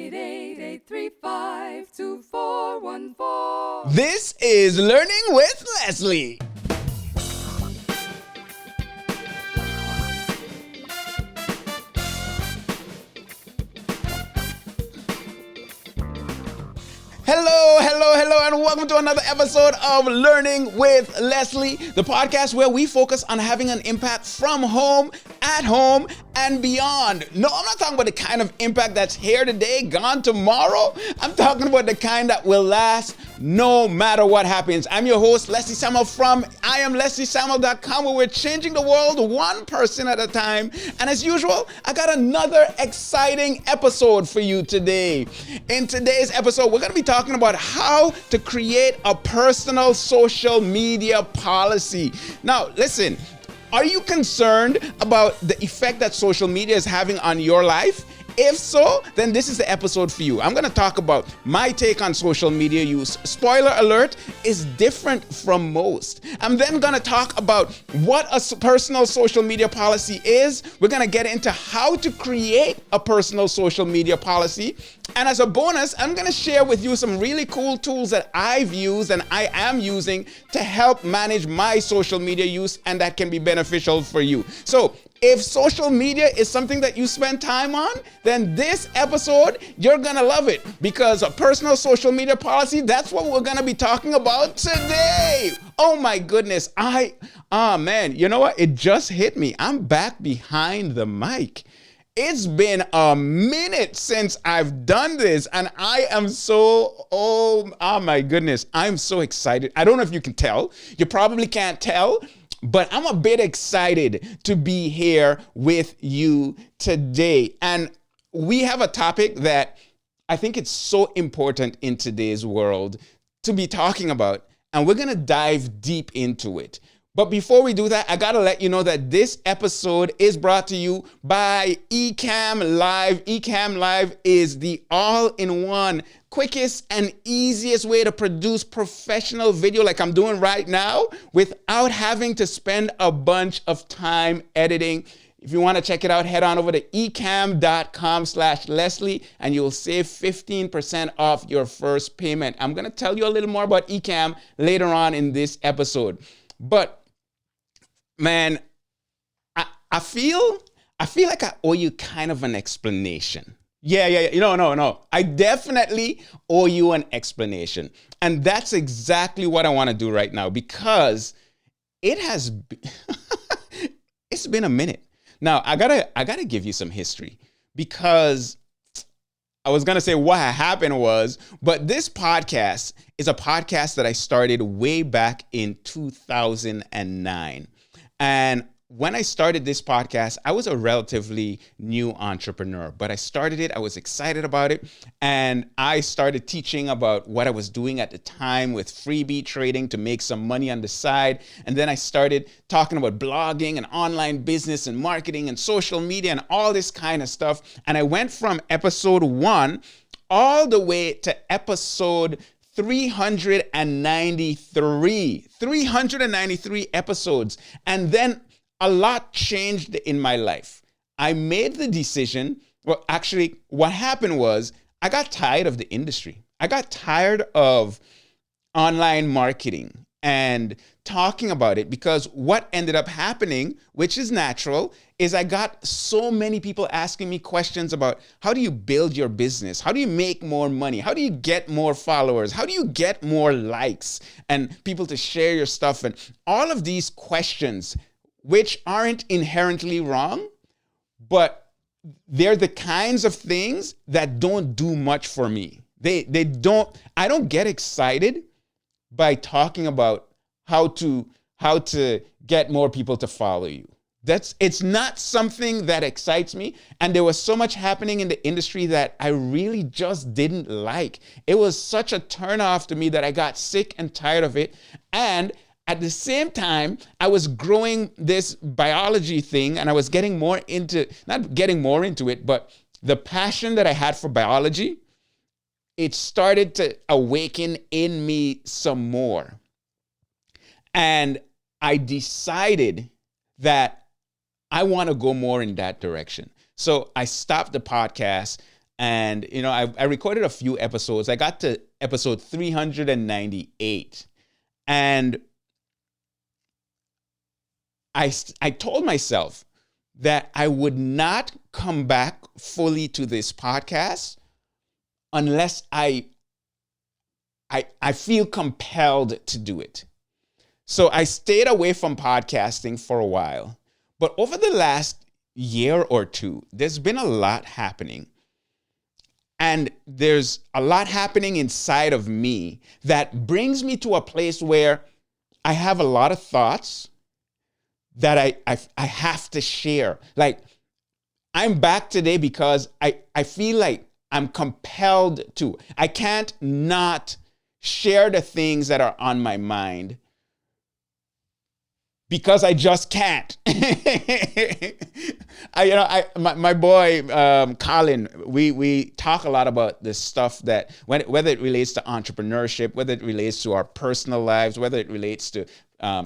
888-835-2414. This is Learning with Leslie. Hello, and welcome to another episode of Learning with Leslie, the podcast where we focus on having an impact from home, at home, and beyond. No, I'm not talking about the kind of impact that's here today, gone tomorrow. I'm talking about the kind that will last no matter what happens. I'm your host, Leslie Samuel from IamLeslieSamuel.com, where we're changing the world one person at a time. And as usual, I got another exciting episode for you today. In today's episode, we're going to be talking about how to create a personal social media policy. Now, listen, are you concerned about the effect that social media is having on your life? If so, then this is the episode for you. I'm going to talk about my take on social media use. Spoiler alert, is different from most. I'm then going to talk about what a personal social media policy is. We're going to get into how to create a personal social media policy. And as a bonus, I'm going to share with you some really cool tools that I've used and I am using to help manage my social media use, and that can be beneficial for you. So if social media is something that you spend time on, then this episode, you're gonna love it, because a personal social media policy, that's what we're gonna be talking about today. Oh my goodness, man, you know what? It just hit me. I'm back behind the mic. It's been a minute since I've done this, and I am oh my goodness, I'm so excited. I don't know if you can tell. You probably can't tell, but I'm a bit excited to be here with you today. And we have a topic that I think it's so important in today's world to be talking about, and we're going to dive deep into it. But before we do that, I got to let you know that this episode is brought to you by Ecamm Live. Ecamm Live is the all-in-one, quickest and easiest way to produce professional video like I'm doing right now without having to spend a bunch of time editing. If you want to check it out, head on over to ecamm.com/Leslie and you'll save 15% off your first payment. I'm going to tell you a little more about Ecamm later on in this episode. But man, I feel like I owe you kind of an explanation. Yeah. No. I definitely owe you an explanation. And that's exactly what I want to do right now, because it's been a minute. Now, I gotta give you some history, because I was gonna say what happened was, but this podcast is a podcast that I started way back in 2009. And when I started this podcast, I was a relatively new entrepreneur, but I started it, I was excited about it, and I started teaching about what I was doing at the time with freebie trading to make some money on the side. And then I started talking about blogging and online business and marketing and social media and all this kind of stuff. And I went from episode 1 all the way to episode 393 episodes. And then a lot changed in my life. I made the decision. Well, actually, what happened was I got tired of the industry. I got tired of online marketing and talking about it, because what ended up happening, which is natural, is I got so many people asking me questions about how do you build your business? How do you make more money? How do you get more followers? How do you get more likes and people to share your stuff? And all of these questions, which aren't inherently wrong, but they're the kinds of things that don't do much for me. I don't get excited by talking about how to get more people to follow you. It's not something that excites me. And there was so much happening in the industry that I really just didn't like. It was such a turnoff to me that I got sick and tired of it. And at the same time, I was growing this biology thing, and I was getting more into, not getting more into it, but the passion that I had for biology, it started to awaken in me some more. And I decided that I want to go more in that direction. So I stopped the podcast. And, I recorded a few episodes. I got to episode 398. And I told myself that I would not come back fully to this podcast unless I feel compelled to do it. So I stayed away from podcasting for a while. But over the last year or two, there's been a lot happening. And there's a lot happening inside of me that brings me to a place where I have a lot of thoughts that I have to share. Like, I'm back today because I feel like I'm compelled to. I can't not share the things that are on my mind because I just can't. My boy Colin, we talk a lot about this stuff that whether it relates to entrepreneurship, whether it relates to our personal lives, whether it relates to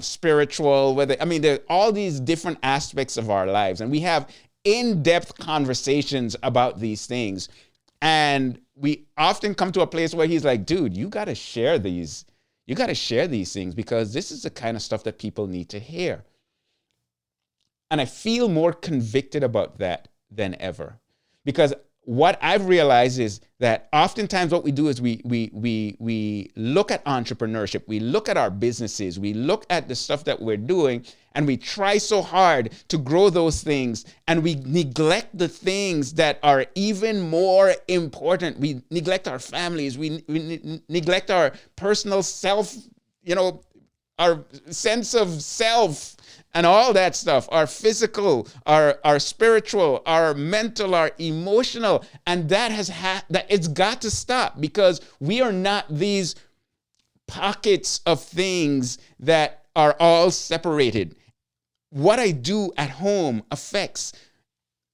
spiritual, there are all these different aspects of our lives, and we have in-depth conversations about these things. And we often come to a place where he's like, dude, you got to share these. You got to share these things because this is the kind of stuff that people need to hear. And I feel more convicted about that than ever, because what I've realized is that oftentimes what we do is we look at entrepreneurship, we look at our businesses, we look at the stuff that we're doing, and we try so hard to grow those things, and we neglect the things that are even more important. We neglect our families, we neglect our personal self, our sense of self, and all that stuff, our physical, our spiritual, our mental, our emotional, and that it's got to stop, because we are not these pockets of things that are all separated. What I do at home affects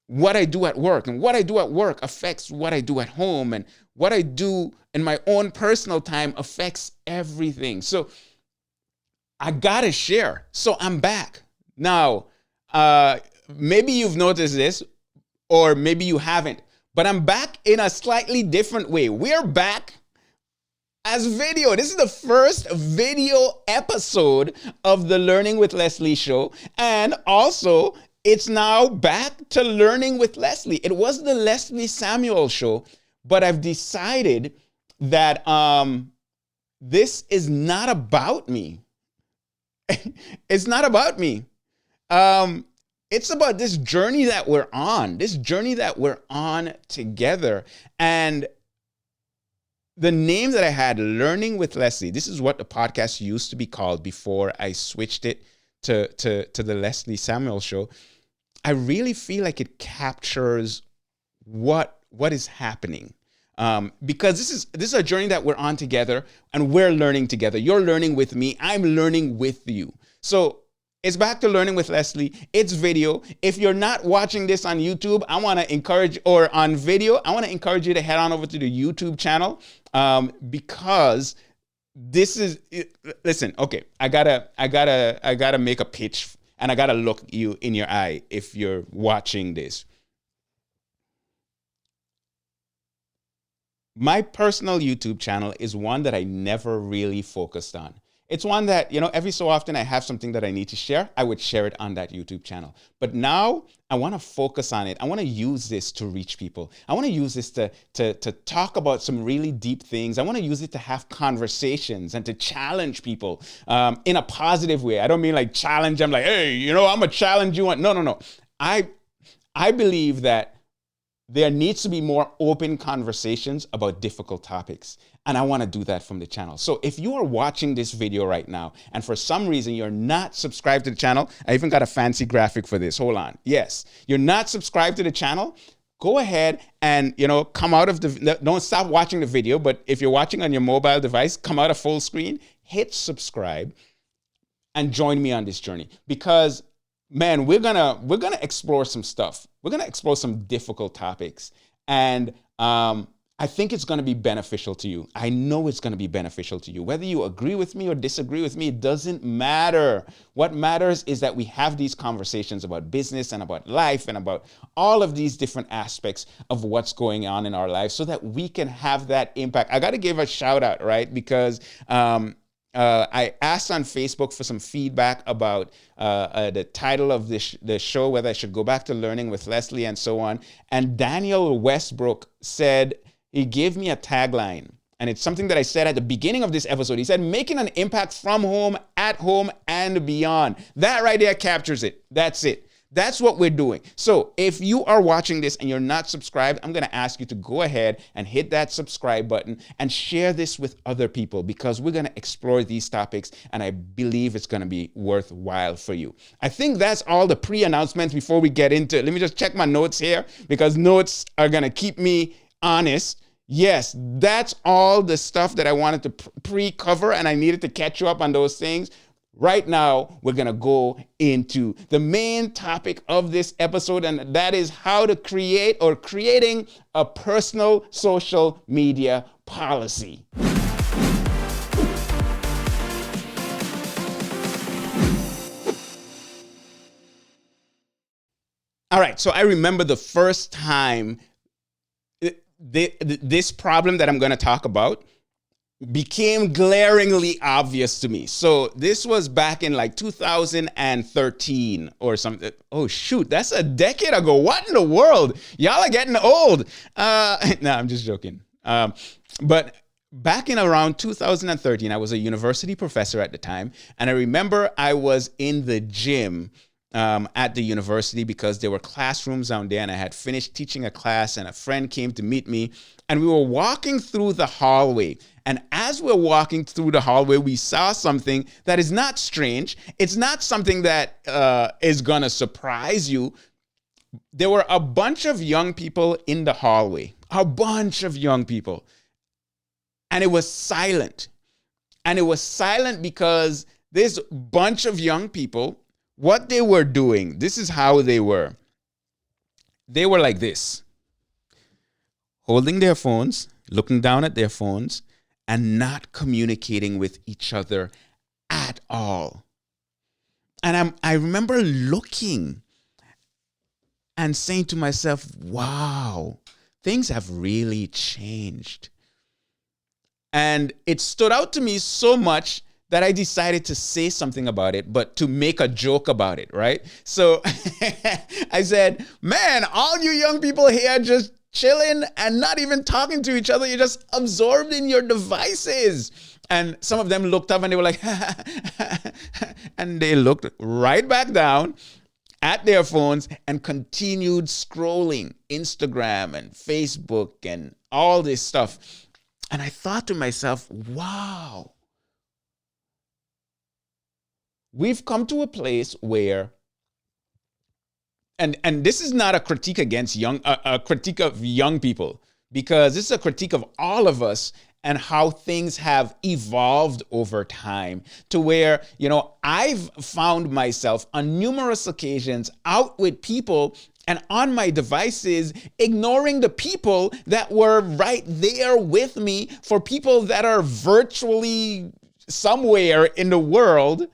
what I do at work, and what I do at work affects what I do at home, and what I do in my own personal time affects everything. So I gotta share. So I'm back. Now, maybe you've noticed this, or maybe you haven't, but I'm back in a slightly different way. We're back as video. This is the first video episode of the Learning with Leslie show. And also, it's now back to Learning with Leslie. It was the Leslie Samuel show, but I've decided that this is not about me. It's not about me. It's about this journey that we're on together. And the name that I had, Learning with Leslie, this is what the podcast used to be called before I switched it to the Leslie Samuel show. I really feel like it captures what is happening. Because this is a journey that we're on together, and we're learning together. You're learning with me. I'm learning with you. So it's back to Learning with Leslie. It's video. If you're not watching this on YouTube, I want to encourage, or on video, I want to encourage you to head on over to the YouTube channel, because this is, listen, okay, I gotta make a pitch, and I gotta look you in your eye if you're watching this. My personal YouTube channel is one that I never really focused on. It's one that, every so often I have something that I need to share. I would share it on that YouTube channel. But now I want to focus on it. I want to use this to reach people. I want to use this to talk about some really deep things. I want to use it to have conversations and to challenge people in a positive way. I don't mean like challenge them like, hey, I'm going to challenge you. No. I believe that there needs to be more open conversations about difficult topics. And I want to do that from the channel. So if you are watching this video right now, and for some reason you're not subscribed to the channel, I even got a fancy graphic for this. Hold on. Yes, you're not subscribed to the channel, go ahead and, come out of don't stop watching the video, but if you're watching on your mobile device, come out of full screen, hit subscribe, and join me on this journey. Because man, we're gonna explore some stuff. We're gonna explore some difficult topics, and I think it's going to be beneficial to you. I know it's going to be beneficial to you. Whether you agree with me or disagree with me, it doesn't matter. What matters is that we have these conversations about business and about life and about all of these different aspects of what's going on in our lives so that we can have that impact. I got to give a shout out, right? Because I asked on Facebook for some feedback about the title of the show, whether I should go back to Learning with Leslie and so on. And Daniel Westbrook said, he gave me a tagline, and it's something that I said at the beginning of this episode. He said, making an impact from home, at home, and beyond. That right there captures it. That's it. That's what we're doing. So if you are watching this and you're not subscribed, I'm going to ask you to go ahead and hit that subscribe button and share this with other people, because we're going to explore these topics and I believe it's going to be worthwhile for you. I think that's all the pre-announcements before we get into it. Let me just check my notes here, because notes are going to keep me honest. Yes, that's all the stuff that I wanted to pre-cover, and I needed to catch you up on those things. Right now, we're going to go into the main topic of this episode, and that is how to creating a personal social media policy. All right, so I remember the first time this problem that I'm going to talk about became glaringly obvious to me. So this was back in like 2013 or something. Oh, shoot, that's a decade ago. What in the world? Y'all are getting old. No, I'm just joking. But back in around 2013, I was a university professor at the time. And I remember I was in the gym at the university because there were classrooms down there, and I had finished teaching a class, and a friend came to meet me, and we were walking through the hallway. And as we're walking through the hallway, we saw something that is not strange. It's not something that is going to surprise you. There were a bunch of young people in the hallway, a bunch of young people. And it was silent. And it was silent because this bunch of young people, what they were doing, this is how they were. They were like this, holding their phones, looking down at their phones, and not communicating with each other at all. And I remember looking and saying to myself, wow, things have really changed. And it stood out to me so much that I decided to say something about it, but to make a joke about it, right? So I said, man, all you young people here just chilling and not even talking to each other. You're just absorbed in your devices. And some of them looked up and they were like, and they looked right back down at their phones and continued scrolling Instagram and Facebook and all this stuff. And I thought to myself, wow, we've come to a place where, and this is not a critique against a critique of young people, because this is a critique of all of us and how things have evolved over time to where, I've found myself on numerous occasions out with people and on my devices, ignoring the people that were right there with me for people that are virtually somewhere in the world,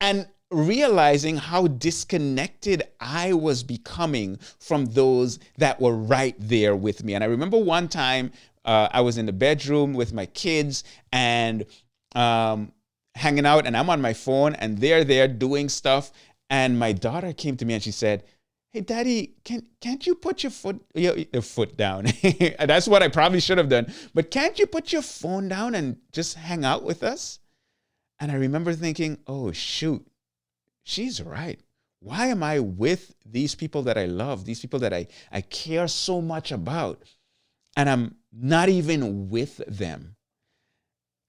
and realizing how disconnected I was becoming from those that were right there with me. And I remember one time I was in the bedroom with my kids and hanging out, and I'm on my phone and they're there doing stuff. And my daughter came to me and she said, hey, Daddy, can't you put your foot down? That's what I probably should have done. But can't you put your phone down and just hang out with us? And I remember thinking, oh, shoot, she's right. Why am I with these people that I love, these people that I care so much about, and I'm not even with them?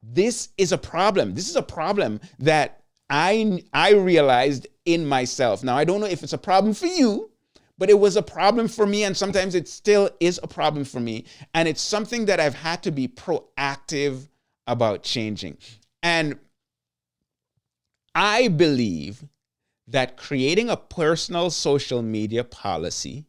This is a problem. This is a problem that I realized in myself. Now, I don't know if it's a problem for you, but it was a problem for me, and sometimes it still is a problem for me. And it's something that I've had to be proactive about changing. And I believe that creating a personal social media policy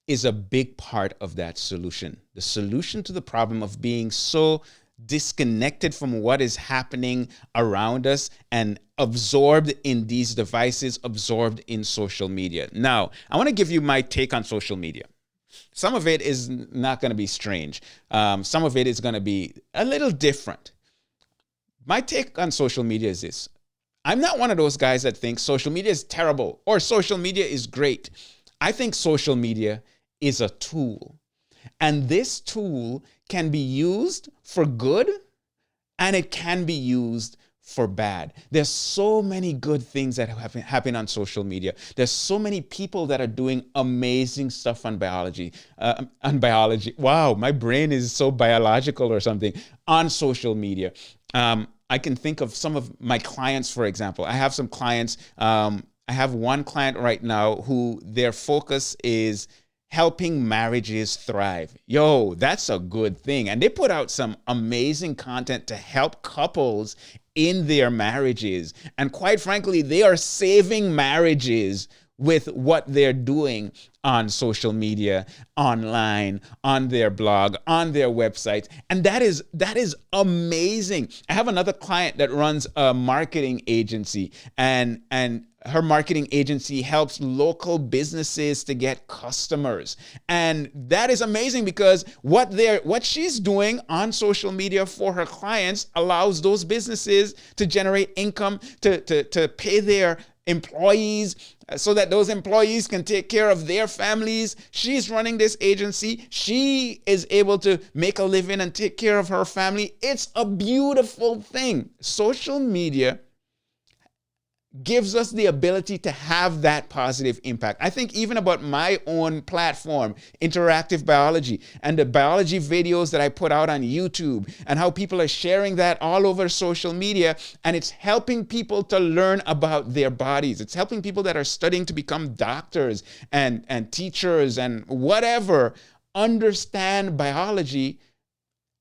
is a big part of that solution. The solution to the problem of being so disconnected from what is happening around us and absorbed in these devices, absorbed in social media. Now, I want to give you my take on social media. Some of it is not going to be strange. Some of it is going to be a little different. My take on social media is this. I'm not one of those guys that thinks social media is terrible or social media is great. I think social media is a tool. And this tool can be used for good and it can be used for bad. There's so many good things that happen on social media. There's so many people that are doing amazing stuff on biology. Wow, my brain is so biological or something on social media. I can think of some of my clients, for example. I have some clients. I have one client right now who their focus is helping marriages thrive. Yo, that's a good thing. And they put out some amazing content to help couples in their marriages. And quite frankly, they are saving marriages with what they're doing on social media, online, on their blog, on their website. And that is amazing. I have another client that runs a marketing agency, and her marketing agency helps local businesses to get customers. And that is amazing because what she's doing on social media for her clients allows those businesses to generate income, to pay their employees so that those employees can take care of their families. She's running this agency. She is able to make a living and take care of her family. It's a beautiful thing. Social media gives us the ability to have that positive impact. I think even about my own platform, Interactive Biology, and the biology videos that I put out on YouTube, and how people are sharing that all over social media, and it's helping people to learn about their bodies. It's helping people that are studying to become doctors and teachers and whatever understand biology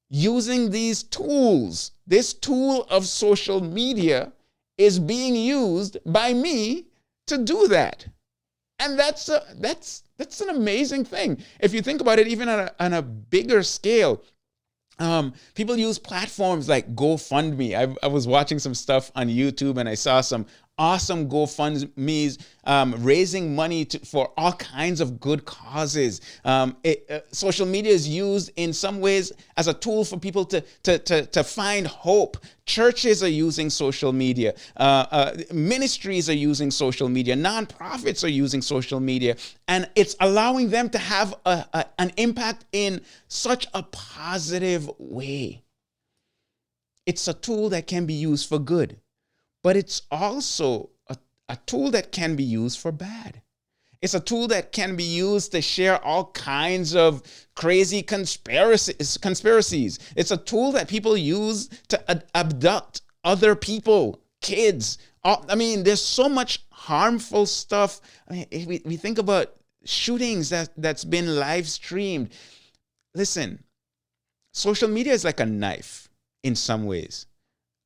using these tools. This tool of social media is being used by me to do that. And that's an amazing thing. If you think about it, even on a bigger scale, people use platforms like GoFundMe. I was watching some stuff on YouTube and I saw some awesome GoFundMes raising money for all kinds of good causes. Social media is used in some ways as a tool for people to find hope. Churches are using social media. Ministries are using social media. Nonprofits are using social media. And it's allowing them to have an impact in such a positive way. It's a tool that can be used for good. But it's also a tool that can be used for bad. It's a tool that can be used to share all kinds of crazy conspiracies. It's a tool that people use to abduct other people, kids. There's so much harmful stuff. We think about shootings that's been live streamed. Listen, social media is like a knife in some ways.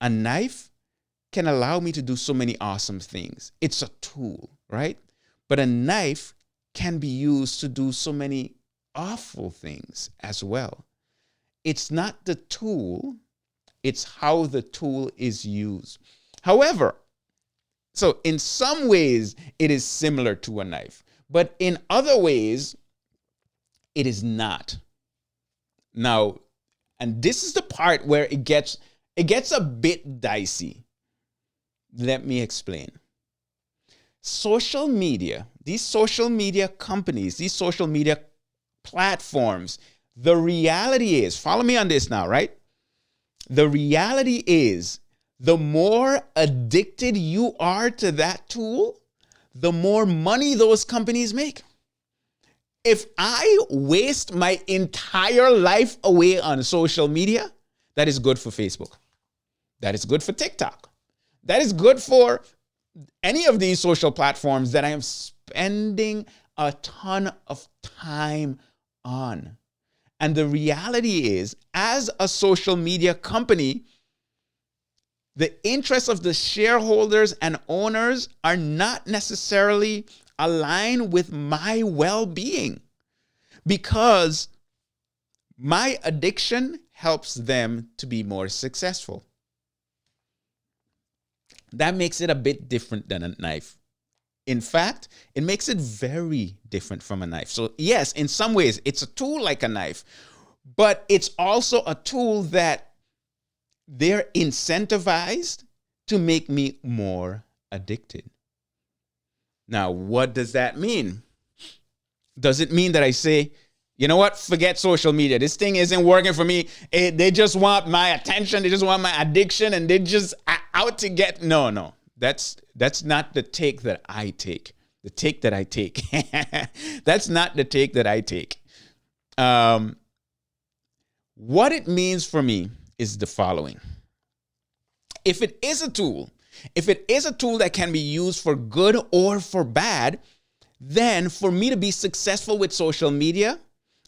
A knife can allow me to do so many awesome things. It's a tool, right? But a knife can be used to do so many awful things as well. It's not the tool, it's how the tool is used. However, so in some ways, it is similar to a knife, but in other ways, it is not. Now, and this is the part where it gets a bit dicey. Let me explain. Social media, these social media companies, these social media platforms, the reality is, follow me on this now, right? The reality is, the more addicted you are to that tool, the more money those companies make. If I waste my entire life away on social media, that is good for Facebook. That is good for TikTok. That is good for any of these social platforms that I am spending a ton of time on. And the reality is, as a social media company, the interests of the shareholders and owners are not necessarily aligned with my well-being. because my addiction helps them to be more successful. That makes it a bit different than a knife. In fact, it makes it very different from a knife. So yes, in some ways, it's a tool like a knife, but it's also a tool that they're incentivized to make me more addicted. Now, what does that mean? Does it mean that I say, you know what, forget social media. This thing isn't working for me. They just want my attention. They just want my addiction, and they just out to get. No. That's not the take that I take. The take that I take. That's not the take that I take. What it means for me is the following. If it is a tool that can be used for good or for bad, then for me to be successful with social media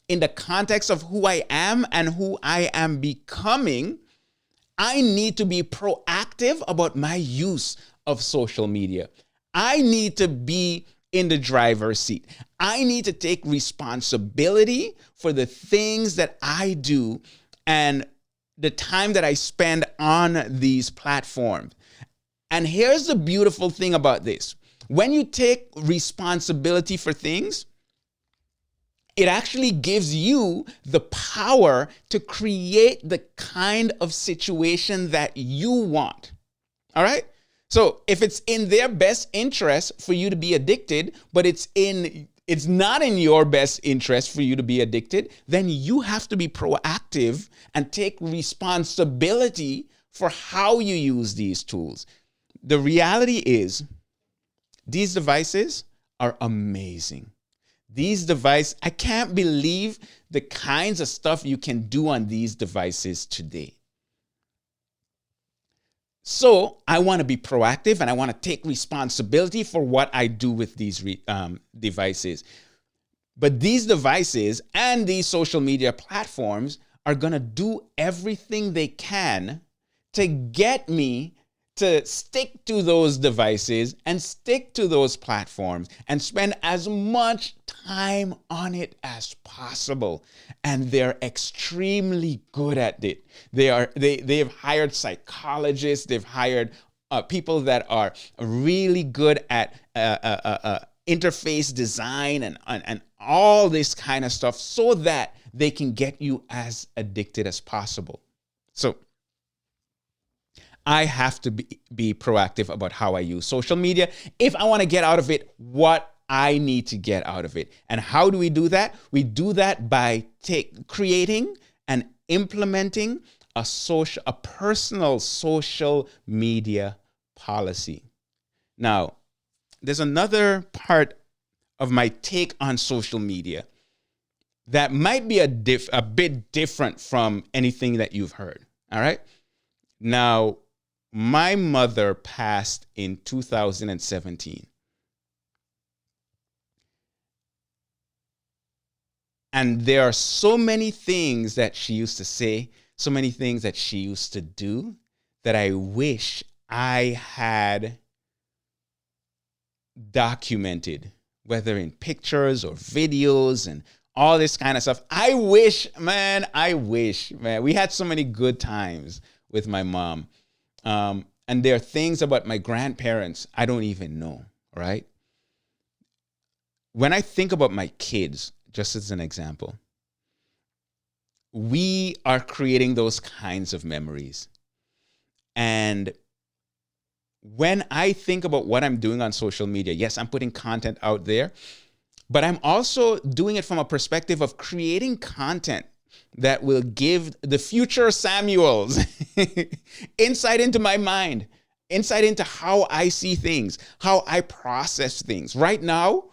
in the context of who I am and who I am becoming, I need to be proactive about my use of social media. I need to be in the driver's seat. I need to take responsibility for the things that I do and the time that I spend on these platforms. And here's the beautiful thing about this. When you take responsibility for things, it actually gives you the power to create the kind of situation that you want. All right? So if it's in their best interest for you to be addicted, but it's not in your best interest for you to be addicted, then you have to be proactive and take responsibility for how you use these tools. The reality is, these devices are amazing. These devices, I can't believe the kinds of stuff you can do on these devices today. So I want to be proactive and I want to take responsibility for what I do with these devices. But these devices and these social media platforms are going to do everything they can to get me to stick to those devices and stick to those platforms and spend as much time on it as possible. And they're extremely good at it. They've hired psychologists, they've hired people that are really good at interface design and all this kind of stuff so that they can get you as addicted as possible. So I have to be proactive about how I use social media if I want to get out of it what I need to get out of it. And how do we do that? We do that by creating and implementing a personal social media policy. Now, there's another part of my take on social media that might be a bit different from anything that you've heard. All right? Now, my mother passed in 2017. And there are so many things that she used to say, so many things that she used to do that I wish I had documented, whether in pictures or videos and all this kind of stuff. I wish, man. We had so many good times with my mom. And there are things about my grandparents I don't even know, right? When I think about my kids, just as an example, we are creating those kinds of memories. And when I think about what I'm doing on social media, yes, I'm putting content out there, but I'm also doing it from a perspective of creating content that will give the future Samuels insight into my mind, insight into how I see things, how I process things. Right now,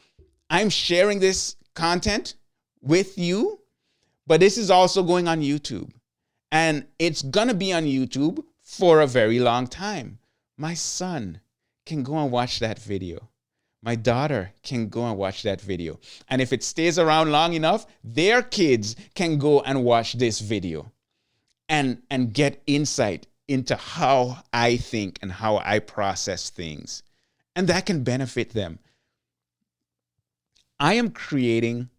I'm sharing this content with you, but this is also going on YouTube. And it's going to be on YouTube for a very long time. My son can go and watch that video. My daughter can go and watch that video. And if it stays around long enough, their kids can go and watch this video and get insight into how I think and how I process things. And that can benefit them. I am creating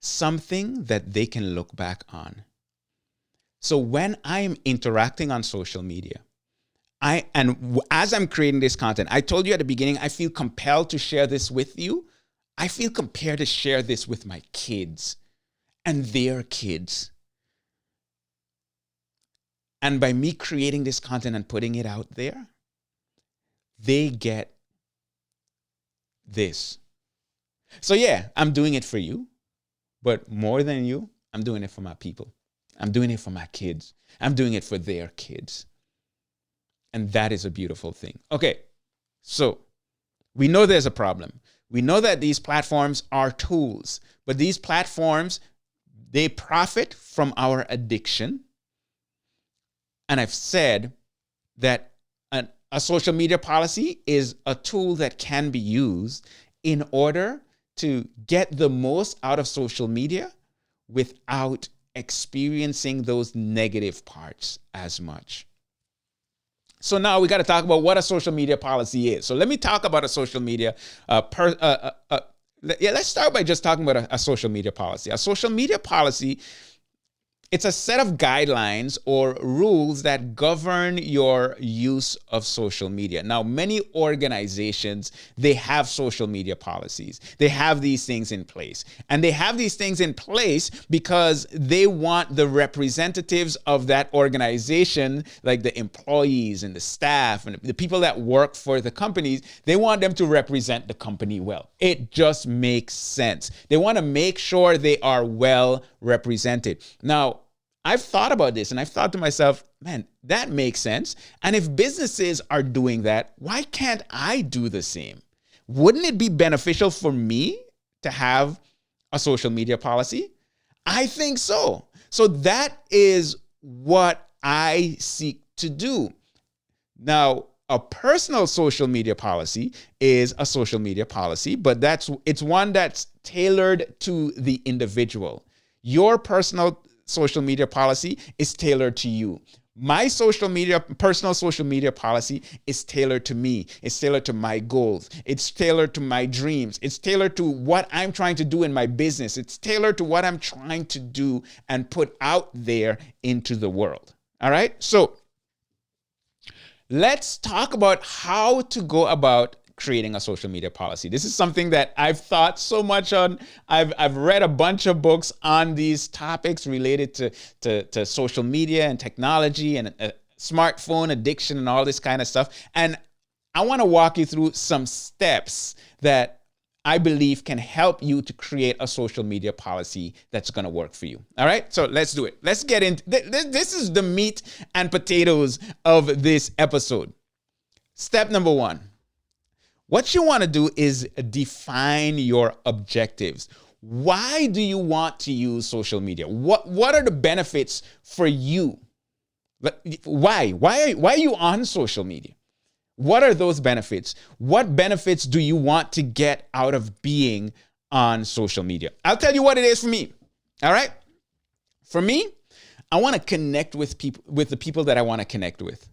something that they can look back on. So when I am interacting on social media, as I'm creating this content, I told you at the beginning, I feel compelled to share this with you. I feel compelled to share this with my kids and their kids. And by me creating this content and putting it out there, they get this. So yeah, I'm doing it for you, but more than you, I'm doing it for my people. I'm doing it for my kids. I'm doing it for their kids. And that is a beautiful thing. Okay, so we know there's a problem. We know that these platforms are tools, but these platforms, they profit from our addiction. And I've said that a social media policy is a tool that can be used in order to get the most out of social media without experiencing those negative parts as much. So now we got to talk about what a social media policy is. So let me talk about a social media let's start by just talking about a social media policy. A social media policy, it's a set of guidelines or rules that govern your use of social media. Now, many organizations, they have social media policies. They have these things in place. And they have these things in place because they want the representatives of that organization, like the employees and the staff and the people that work for the companies, they want them to represent the company well. It just makes sense. They want to make sure they are well represented. Now, I've thought about this and I've thought to myself, man, that makes sense. And if businesses are doing that, why can't I do the same? Wouldn't it be beneficial for me to have a social media policy? I think so. So that is what I seek to do. Now, a personal social media policy is a social media policy, but it's one that's tailored to the individual. Your personal social media policy is tailored to you. My personal social media policy is tailored to me. It's tailored to my goals. It's tailored to my dreams. It's tailored to what I'm trying to do in my business. It's tailored to what I'm trying to do and put out there into the world. All right? So let's talk about how to go about creating a social media policy. This is something that I've thought so much on. I've read a bunch of books on these topics related to social media and technology and smartphone addiction and all this kind of stuff. And I want to walk you through some steps that I believe can help you to create a social media policy that's going to work for you. All right, so let's do it. Let's get into this. Is the meat and potatoes of this episode. Step number one. What you want to do is define your objectives. Why do you want to use social media? What are the benefits for you? Why are you on social media? What are those benefits? What benefits do you want to get out of being on social media? I'll tell you what it is for me. All right? For me, I want to connect with the people that I want to connect with.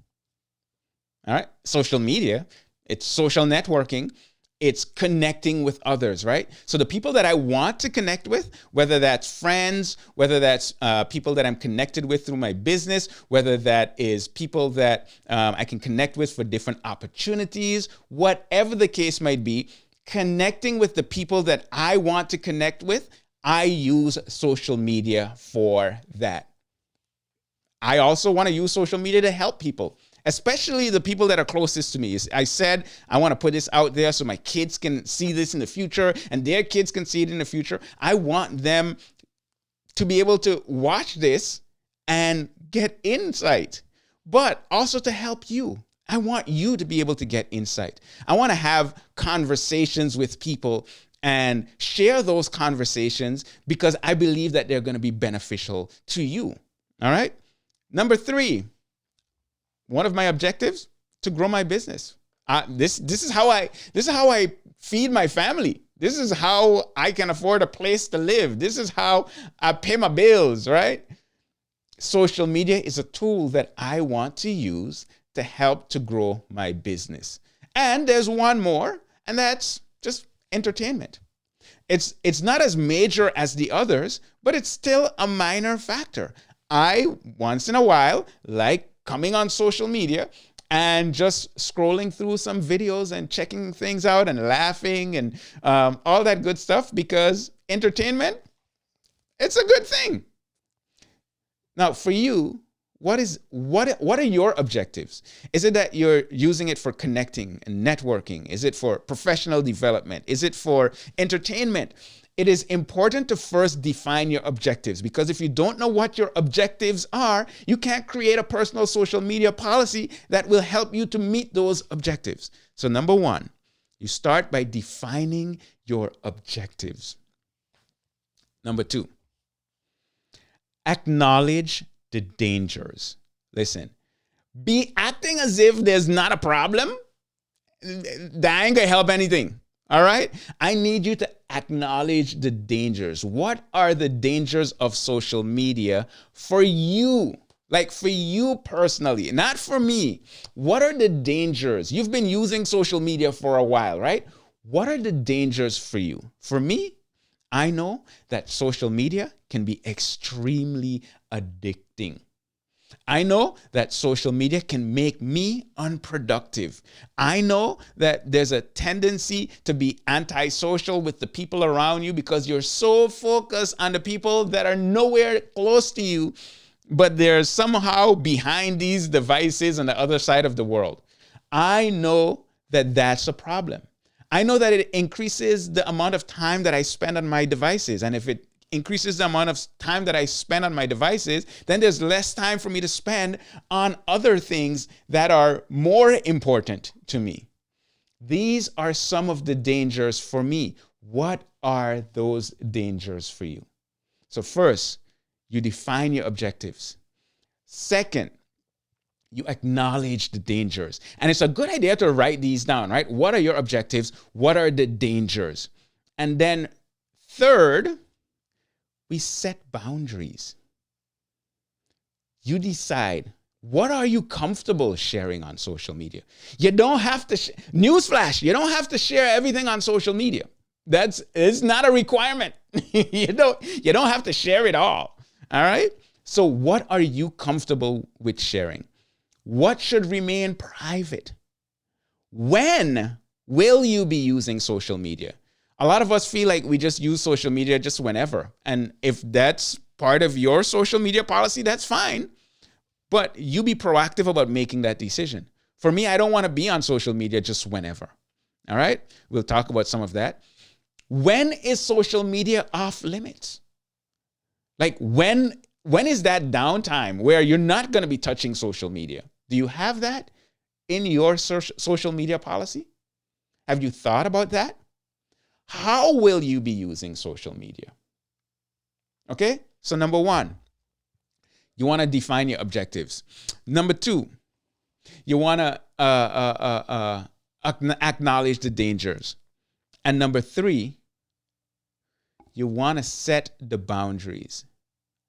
All right? Social media, it's social networking. It's connecting with others, right? So the people that I want to connect with, whether that's friends, whether that's people that I'm connected with through my business, whether that is people that I can connect with for different opportunities, whatever the case might be, connecting with the people that I want to connect with, I use social media for that. I also want to use social media to help people, especially the people that are closest to me. I said I want to put this out there so my kids can see this in the future and their kids can see it in the future. I want them to be able to watch this and get insight, but also to help you. I want you to be able to get insight. I want to have conversations with people and share those conversations because I believe that they're going to be beneficial to you. All right? Number 3. One of my objectives, to grow my business. This is how I feed my family. This is how I can afford a place to live. This is how I pay my bills, right? Social media is a tool that I want to use to help to grow my business. And there's one more, and that's just entertainment. It's not as major as the others, but it's still a minor factor. I once in a while like coming on social media and just scrolling through some videos and checking things out and laughing and all that good stuff, because entertainment, it's a good thing. Now, for you, what are your objectives? Is it that you're using it for connecting and networking? Is it for professional development? Is it for entertainment? It is important to first define your objectives, because if you don't know what your objectives are, you can't create a personal social media policy that will help you to meet those objectives. So number one, you start by defining your objectives. Number two, acknowledge the dangers. Listen, be acting as if there's not a problem. That ain't gonna help anything. All right? I need you to acknowledge the dangers. What are the dangers of social media for you? Like for you personally, not for me. What are the dangers? You've been using social media for a while, right? What are the dangers for you? For me, I know that social media can be extremely addicting. I know that social media can make me unproductive. I know that there's a tendency to be antisocial with the people around you because you're so focused on the people that are nowhere close to you, but they're somehow behind these devices on the other side of the world. I know that that's a problem. I know that it increases the amount of time that I spend on my devices. And if it increases the amount of time that I spend on my devices, then there's less time for me to spend on other things that are more important to me. These are some of the dangers for me. What are those dangers for you? So first, you define your objectives. Second, you acknowledge the dangers. And it's a good idea to write these down, right? What are your objectives? What are the dangers? And then third, we set boundaries. You decide, what are you comfortable sharing on social media? You don't have to, newsflash, you don't have to share everything on social media. It's not a requirement. You don't have to share it all right? So what are you comfortable with sharing? What should remain private? When will you be using social media? A lot of us feel like we just use social media just whenever. And if that's part of your social media policy, that's fine. But you be proactive about making that decision. For me, I don't want to be on social media just whenever. All right? We'll talk about some of that. When is social media off limits? Like when is that downtime where you're not going to be touching social media? Do you have that in your social media policy? Have you thought about that? How will you be using social media? Okay, so number one, you want to define your objectives. Number two, you want to acknowledge the dangers. And number three, you want to set the boundaries.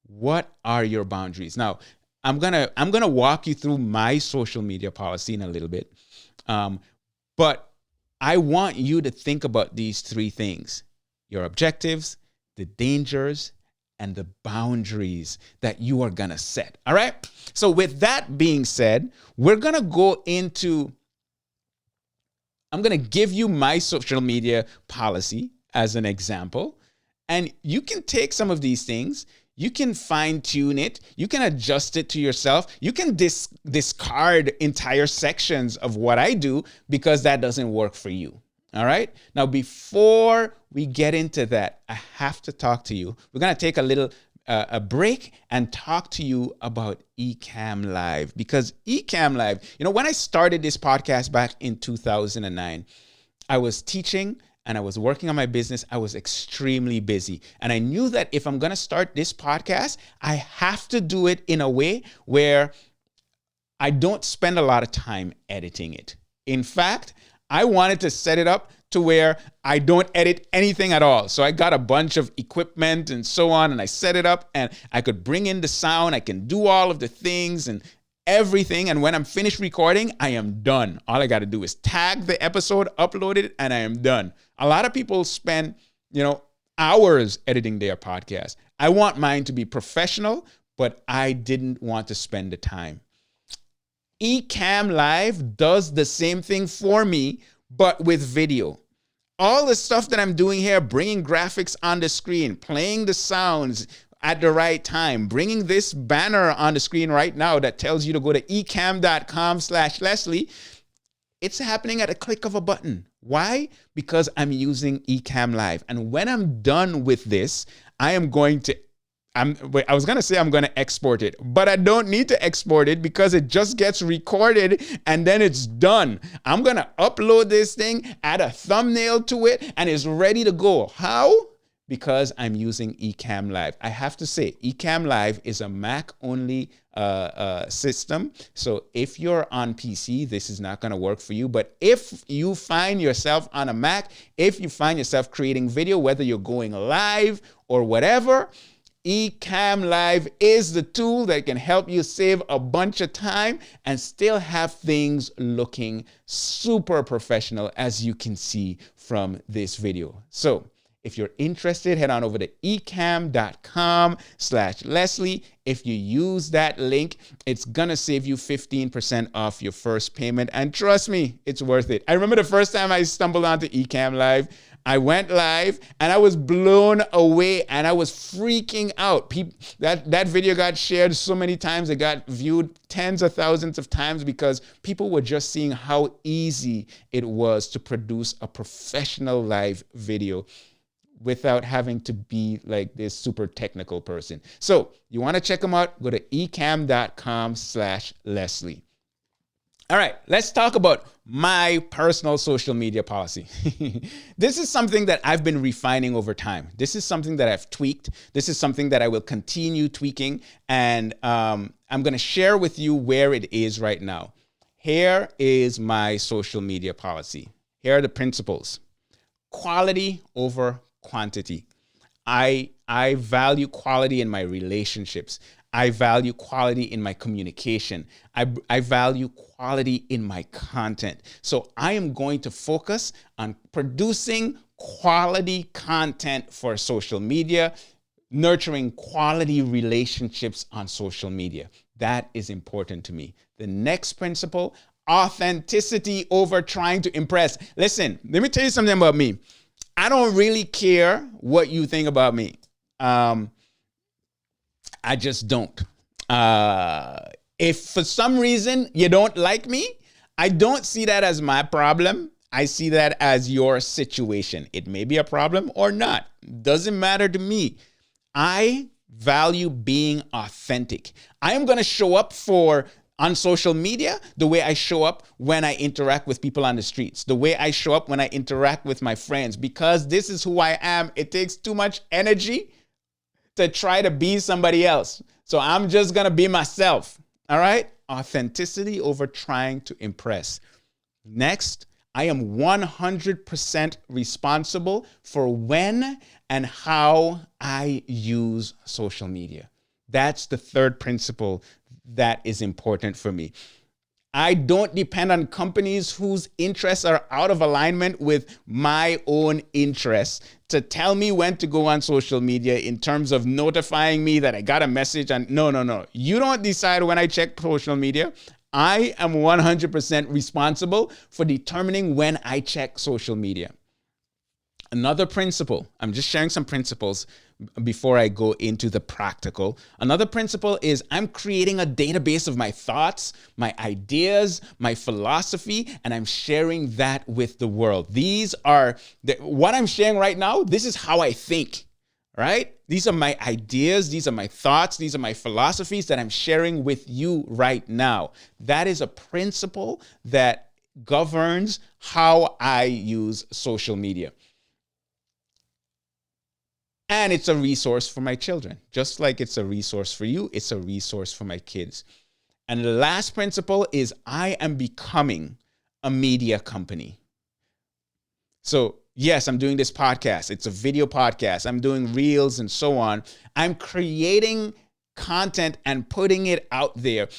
What are your boundaries? Now, I'm gonna walk you through my social media policy in a little bit, but I want you to think about these three things: your objectives, the dangers, and the boundaries that you are gonna set. All right? So with that being said, we're gonna go into, I'm gonna give you my social media policy as an example, and you can take some of these things, you can fine tune it, you can adjust it to yourself, you can discard entire sections of what I do because that doesn't work for you. All right? Now, before we get into that, I have to talk to you. We're going to take a little a break and talk to you about Ecamm Live, because Ecamm Live, when I started this podcast back in 2009, I was teaching and I was working on my business. I was extremely busy. And I knew that if I'm going to start this podcast, I have to do it in a way where I don't spend a lot of time editing it. In fact, I wanted to set it up to where I don't edit anything at all. So I got a bunch of equipment and so on, and I set it up and I could bring in the sound. I can do all of the things and everything. And when I'm finished recording, I am done. All I got to do is tag the episode, upload it, and I am done. A lot of people spend, hours editing their podcast. I want mine to be professional, but I didn't want to spend the time. Ecamm Live does the same thing for me, but with video. All the stuff that I'm doing here, bringing graphics on the screen, playing the sounds at the right time, bringing this banner on the screen right now that tells you to go to ecamm.com/Leslie, it's happening at a click of a button. Why? Because I'm using Ecamm Live. And when I'm done with this, I was going to say I'm going to export it, but I don't need to export it because it just gets recorded and then it's done. I'm going to upload this thing, add a thumbnail to it, and it's ready to go. How? Because I'm using Ecamm Live. I have to say, Ecamm Live is a Mac-only system. So if you're on PC, this is not going to work for you. But if you find yourself on a Mac, if you find yourself creating video, whether you're going live or whatever, Ecamm Live is the tool that can help you save a bunch of time and still have things looking super professional, as you can see from this video. So if you're interested, head on over to ecamm.com/Leslie. If you use that link, it's gonna save you 15% off your first payment. And trust me, it's worth it. I remember the first time I stumbled onto Ecamm Live, I went live and I was blown away and I was freaking out. That video got shared so many times. It got viewed tens of thousands of times because people were just seeing how easy it was to produce a professional live video without having to be like this super technical person. So you want to check them out, go to ecamm.com/Leslie. All right, let's talk about my personal social media policy. This is something that I've been refining over time. This is something that I've tweaked. This is something that I will continue tweaking. And I'm going to share with you where it is right now. Here is my social media policy. Here are the principles. Quality over quantity. I value quality in my relationships. I value quality in my communication. I value quality in my content. So I am going to focus on producing quality content for social media, nurturing quality relationships on social media. That is important to me. The next principle, authenticity over trying to impress. Listen, let me tell you something about me. I don't really care what you think about me. I just don't. If for some reason you don't like me, I don't see that as my problem. I see that as your situation. It may be a problem or not. Doesn't matter to me. I value being authentic. I am going to show up on social media the way I show up when I interact with people on the streets, the way I show up when I interact with my friends, because this is who I am. It takes too much energy to try to be somebody else. So I'm just going to be myself. All right? Authenticity over trying to impress. Next, I am 100% responsible for when and how I use social media. That's the third principle that is important for me. I don't depend on companies whose interests are out of alignment with my own interests to tell me when to go on social media in terms of notifying me that I got a message. And no. You don't decide when I check social media. I am 100% responsible for determining when I check social media. Another principle, I'm just sharing some principles before I go into the practical. Another principle is I'm creating a database of my thoughts, my ideas, my philosophy, and I'm sharing that with the world. What I'm sharing right now, this is how I think, right? These are my ideas, these are my thoughts, these are my philosophies that I'm sharing with you right now. That is a principle that governs how I use social media. And it's a resource for my children. Just like it's a resource for you, it's a resource for my kids. And the last principle is I am becoming a media company. So yes, I'm doing this podcast. It's a video podcast. I'm doing reels and so on. I'm creating content and putting it out there.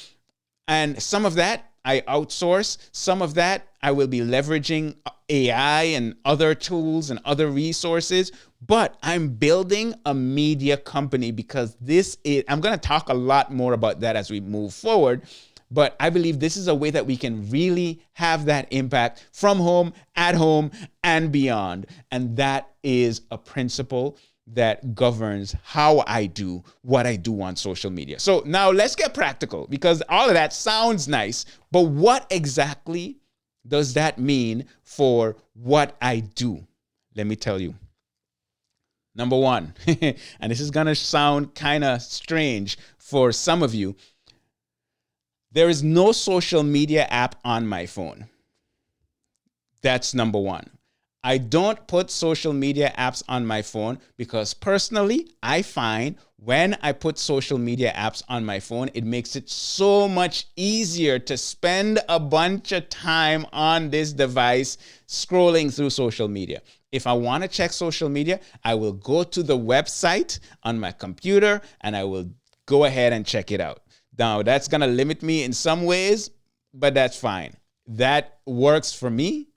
And some of that I outsource some of that. I will be leveraging AI and other tools and other resources, but I'm building a media company because I'm going to talk a lot more about that as we move forward. But I believe this is a way that we can really have that impact from home, at home, and beyond. And that is a principle that governs how I do what I do on social media. So now let's get practical, because all of that sounds nice, but what exactly does that mean for what I do? Let me tell you. Number one, and this is going to sound kind of strange for some of you, there is no social media app on my phone. That's number one. I don't put social media apps on my phone because personally, I find when I put social media apps on my phone, it makes it so much easier to spend a bunch of time on this device scrolling through social media. If I want to check social media, I will go to the website on my computer and I will go ahead and check it out. Now, that's going to limit me in some ways, but that's fine. That works for me,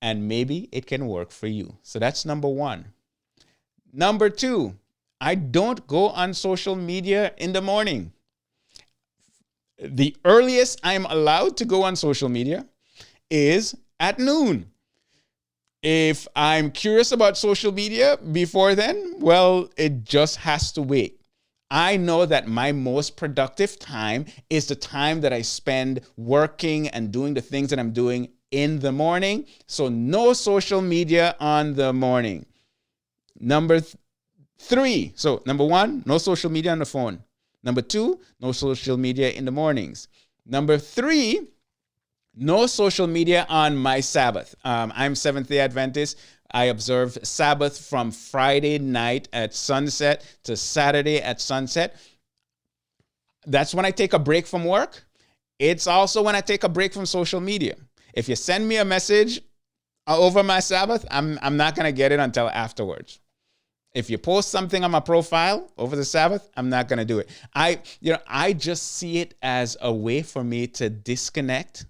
and maybe it can work for you. So that's number one. Number two, I don't go on social media in the morning. The earliest I'm allowed to go on social media is at noon. If I'm curious about social media before then, well, it just has to wait. I know that my most productive time is the time that I spend working and doing the things that I'm doing in the morning. So no social media on the morning. Number three. So number one, no social media on the phone. Number two, no social media in the mornings. Number three, no social media on my Sabbath. I'm Seventh-day Adventist. I observe Sabbath from Friday night at sunset to Saturday at sunset. That's when I take a break from work. It's also when I take a break from social media. If you send me a message over my Sabbath, I'm not going to get it until afterwards. If you post something on my profile over the Sabbath, I'm not going to do it. I just see it as a way for me to disconnect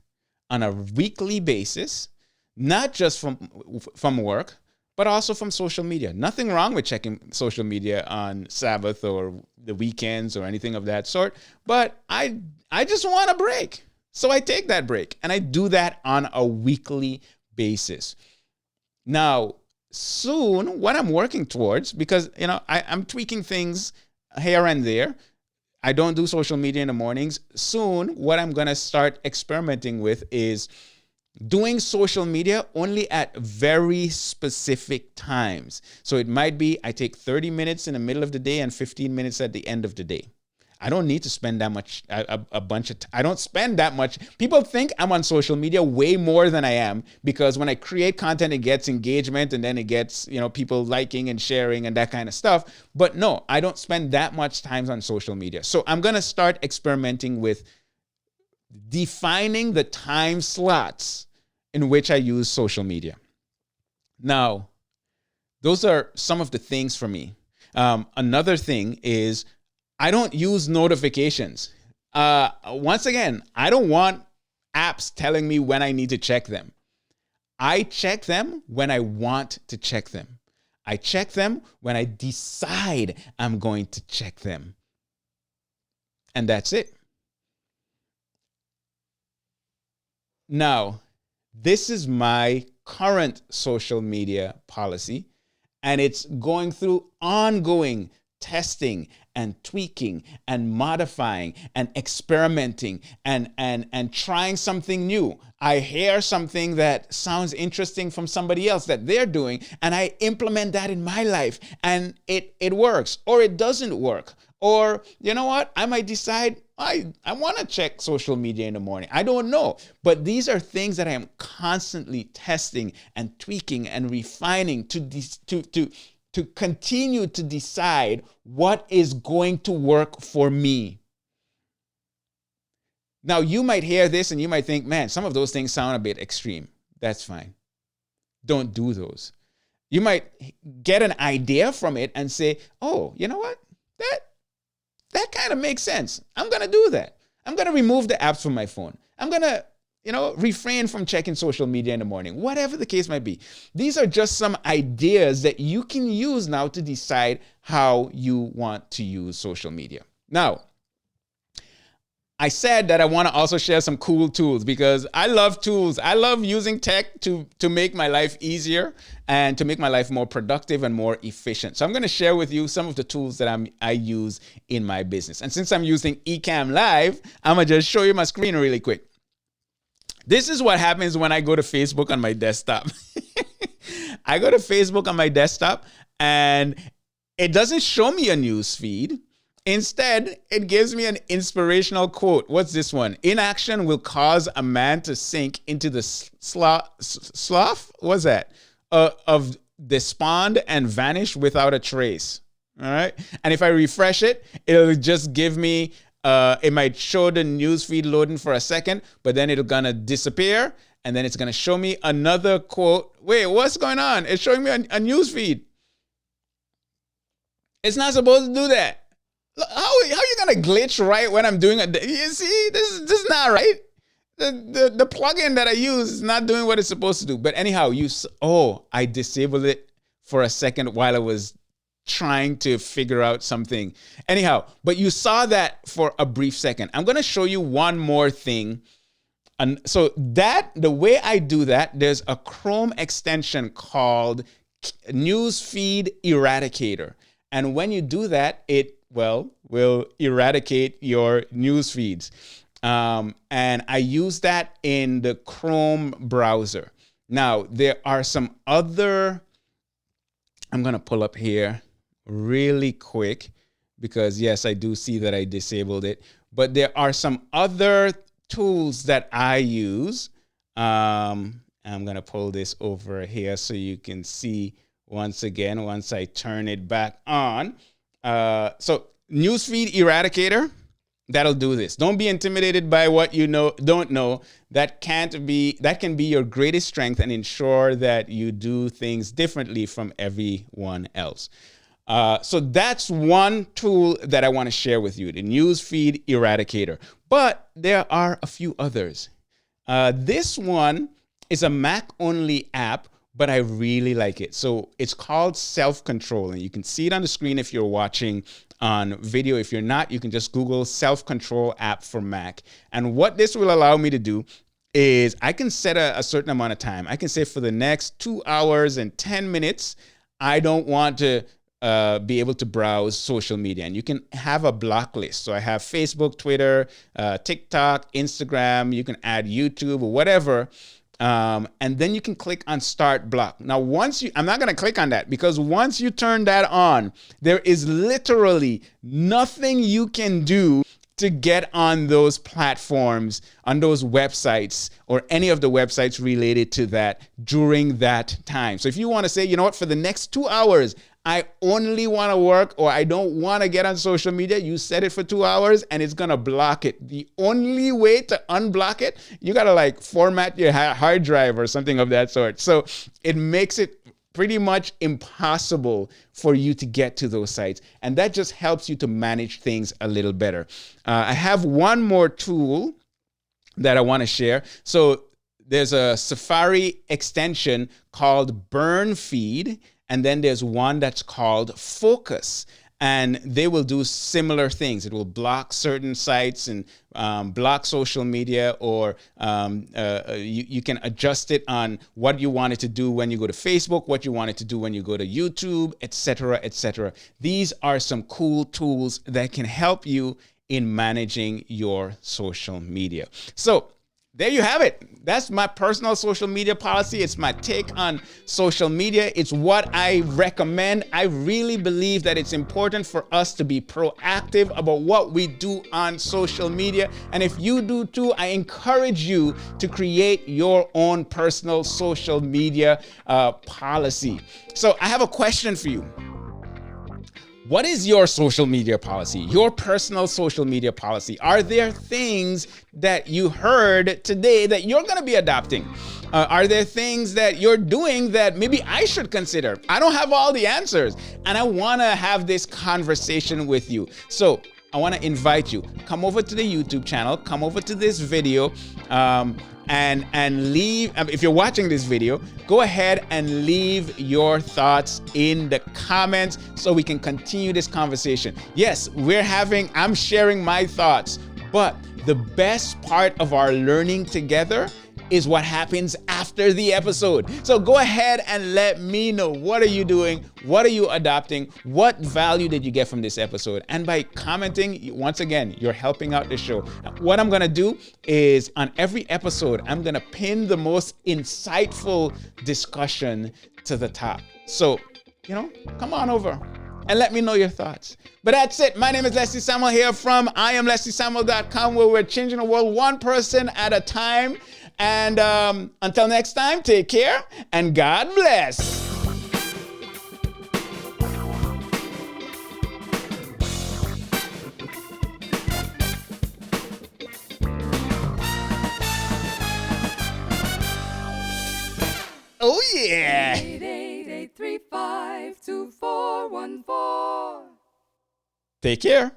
on a weekly basis, not just from work, but also from social media. Nothing wrong with checking social media on Sabbath or the weekends or anything of that sort, but I just want a break. So I take that break, and I do that on a weekly basis. Now, soon, what I'm working towards, because I'm tweaking things here and there. I don't do social media in the mornings. Soon, what I'm going to start experimenting with is doing social media only at very specific times. So it might be I take 30 minutes in the middle of the day and 15 minutes at the end of the day. I don't need to spend that much, I don't spend that much. People think I'm on social media way more than I am, because when I create content, it gets engagement and then it gets, people liking and sharing and that kind of stuff. But no, I don't spend that much time on social media. So I'm going to start experimenting with defining the time slots in which I use social media. Now, those are some of the things for me. Another thing is I don't use notifications. Once again, I don't want apps telling me when I need to check them. I check them when I want to check them. I check them when I decide I'm going to check them. And that's it. Now, this is my current social media policy, and it's going through ongoing testing and tweaking and modifying and experimenting and trying something new. I hear something that sounds interesting from somebody else that they're doing, and I implement that in my life, and it works, or it doesn't work. Or, you know what? I might decide I want to check social media in the morning. I don't know. But these are things that I am constantly testing and tweaking and refining to continue to decide what is going to work for me. Now, you might hear this and you might think, man, some of those things sound a bit extreme. That's fine. Don't do those. You might get an idea from it and say, oh, you know what? That kind of makes sense. I'm going to do that. I'm going to remove the apps from my phone. I'm going to, refrain from checking social media in the morning, whatever the case might be. These are just some ideas that you can use now to decide how you want to use social media. Now, I said that I want to also share some cool tools because I love tools. I love using tech to make my life easier and to make my life more productive and more efficient. So I'm going to share with you some of the tools that I use in my business. And since I'm using Ecamm Live, I'm going to just show you my screen really quick. This is what happens when I go to Facebook on my desktop. I go to Facebook on my desktop and it doesn't show me a news feed. Instead, it gives me an inspirational quote. What's this one? Inaction will cause a man to sink into the slough? What's that? Of despond and vanish without a trace. All right. And if I refresh it, it'll just give me, it might show the news feed loading for a second, but then it's going to disappear. And then it's going to show me another quote. Wait, what's going on? It's showing me a news feed. It's not supposed to do that. How are you gonna glitch right when I'm doing it? You see, this is not right. The plugin that I use is not doing what it's supposed to do. But anyhow, I disabled it for a second while I was trying to figure out something. Anyhow, but you saw that for a brief second. I'm gonna show you one more thing. And so the way I do that, there's a Chrome extension called Newsfeed Eradicator. And when you do that, it will eradicate your news feeds. And I use that in the Chrome browser. Now, there are some other, I'm going to pull up here really quick because, yes, I do see that I disabled it. But there are some other tools that I use. I'm going to pull this over here so you can see once again, once I turn it back on. So Newsfeed Eradicator, that'll do this. Don't be intimidated by what you don't know. That can be your greatest strength and ensure that you do things differently from everyone else. So that's one tool that I want to share with you, the Newsfeed Eradicator. But there are a few others. This one is a Mac-only app, but I really like it. So it's called Self-Control, and you can see it on the screen if you're watching on video. If you're not, you can just Google Self-Control app for Mac. And what this will allow me to do is I can set a certain amount of time. I can say for the next 2 hours and 10 minutes, I don't want to be able to browse social media. And you can have a block list. So I have Facebook, Twitter, TikTok, Instagram. You can add YouTube or whatever. And then you can click on Start Block. Now, I'm not going to click on that because once you turn that on, there is literally nothing you can do to get on those platforms, on those websites, or any of the websites related to that during that time. So if you want to say, you know what, for the next 2 hours, I only want to work or I don't want to get on social media, you set it for 2 hours and it's going to block it. The only way to unblock it, you got to format your hard drive or something of that sort. So it makes it pretty much impossible for you to get to those sites. And that just helps you to manage things a little better. I have one more tool that I want to share. So there's a Safari extension called Burn Feed. And then there's one that's called Focus. And they will do similar things. It will block certain sites and block social media, or you can adjust it on what you want it to do when you go to Facebook, what you want it to do when you go to YouTube, etc., etc. These are some cool tools that can help you in managing your social media. So there you have it. That's my personal social media policy. It's my take on social media. It's what I recommend. I really believe that it's important for us to be proactive about what we do on social media. And if you do too, I encourage you to create your own personal social media policy. So I have a question for you. What is your social media policy, your personal social media policy? Are there things that you heard today that you're going to be adopting? Are there things that you're doing that maybe I should consider? I don't have all the answers, and I want to have this conversation with you. So I want to invite you, come over to the YouTube channel, come over to this video, and leave. If you're watching this video, go ahead and leave your thoughts in the comments so we can continue this conversation. Yes, I'm sharing my thoughts, but the best part of our learning together is what happens after the episode. So go ahead and let me know, what are you doing? What are you adopting? What value did you get from this episode? And by commenting, once again, you're helping out the show. What I'm gonna do is on every episode, I'm gonna pin the most insightful discussion to the top. So, come on over and let me know your thoughts. But that's it. My name is Leslie Samuel here from IamLeslieSamuel.com, where we're changing the world one person at a time. And until next time, take care and God bless. Oh, yeah. 888-835-2414. Take care.